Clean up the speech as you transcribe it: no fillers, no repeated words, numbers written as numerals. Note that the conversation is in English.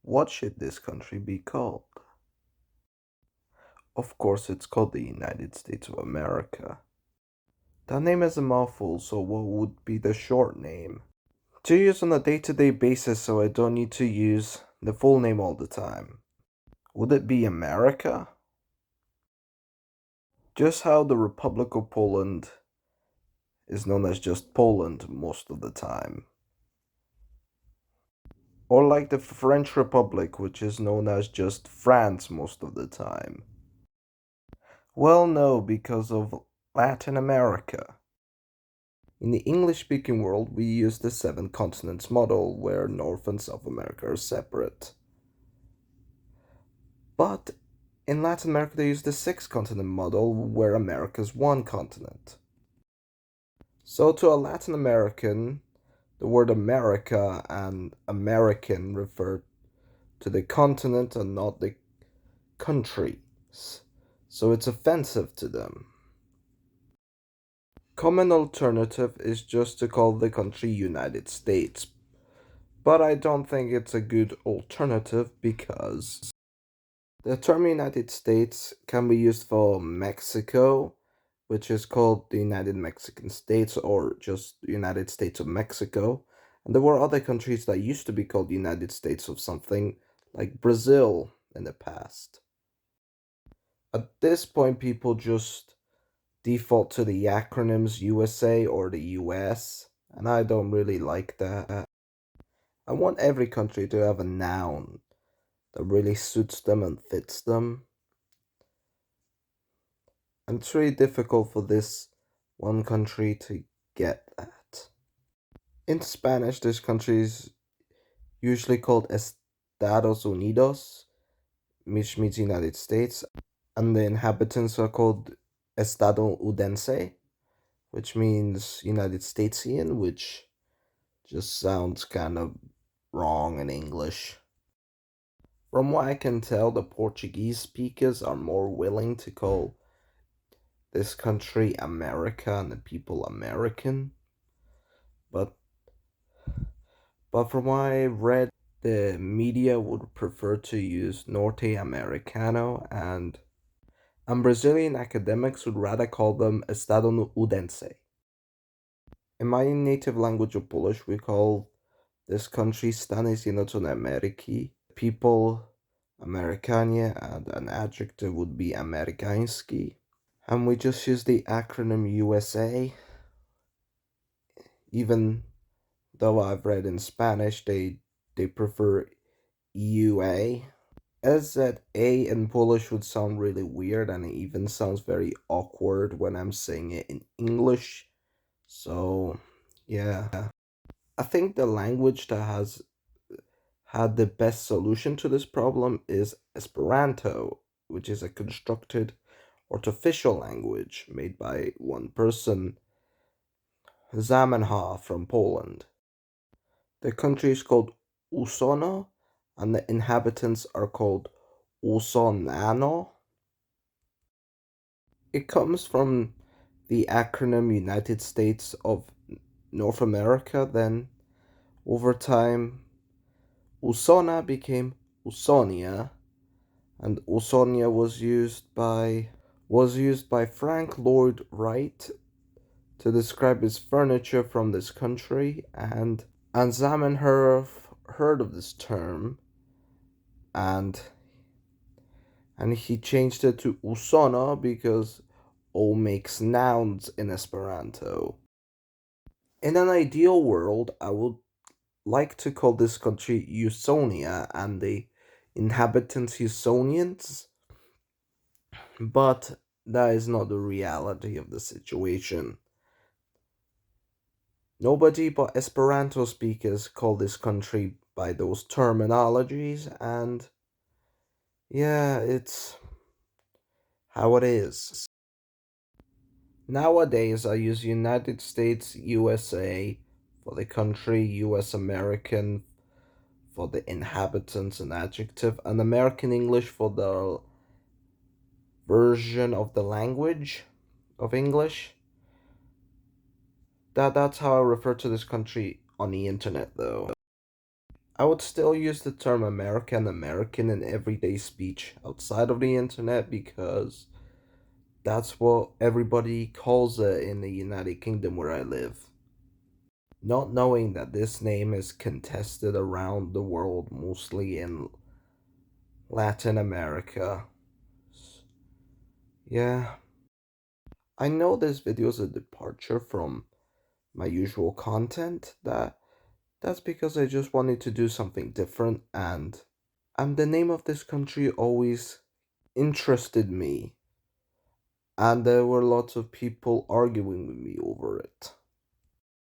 What should this country be called? Of course, it's called the United States of America. That name is a mouthful, so what would be the short name? To use on a day-to-day basis so I don't need to use the full name all the time. Would it be America? Just how the Republic of Poland is known as just Poland most of the time. Or like the French Republic, which is known as just France most of the time. Well, no, because of Latin America. In the English speaking world, we use the seven continents model where North and South America are separate. But in Latin America, they use the six continent model where America is one continent. So, to a Latin American, the word America and American refer to the continent and not the countries. So, it's offensive to them. Common alternative is just to call the country United States, but I don't think it's a good alternative because the term United States can be used for Mexico, which is called the United Mexican States or just United States of Mexico. And there were other countries that used to be called United States of something, like Brazil in the past. At this point, people just default to the acronyms USA or the US, and I don't really like that. I want every country to have a noun that really suits them and fits them. And it's really difficult for this one country to get that. In Spanish, this country is usually called Estados Unidos, which means United States, and the inhabitants are called Estadounidense, which means United Statesian, which just sounds kind of wrong in English. From what I can tell, the Portuguese speakers are more willing to call this country America and the people American. But from what I read, the media would prefer to use Norte Americano and Brazilian academics would rather call them Estadunidense. In my native language of Polish, we call this country Stany Zjednoczone Ameryki. People Amerykanie and an adjective would be amerykański. And we just use the acronym USA. Even though I've read in Spanish, they prefer EUA. SZA in Polish would sound really weird and it even sounds very awkward when I'm saying it in English. So, yeah. I think the language that has had the best solution to this problem is Esperanto, which is a constructed artificial language made by one person, Zamenhof from Poland. The country is called Usono, and the inhabitants are called Usonano. It comes from the acronym United States of North America, then over time Usona became Usonia, and Usonia was used by Frank Lloyd Wright to describe his furniture from this country, and Zamenhof heard of this term and he changed it to Usona because O makes nouns in Esperanto. In an ideal world, I would like to call this country Usonia and the inhabitants Usonians, but that is not the reality of the situation. Nobody but Esperanto speakers call this country by those terminologies, and yeah, it's how it is. Nowadays, I use United States USA for the country, US American for the inhabitants and adjective, and American English for the version of the language of English. That's how I refer to this country on the internet though. I would still use the term American in everyday speech outside of the internet because that's what everybody calls it in the United Kingdom where I live. Not knowing that this name is contested around the world, mostly in Latin America. Yeah, I know this video is a departure from my usual content. That's because I just wanted to do something different, and the name of this country always interested me, and there were lots of people arguing with me over it.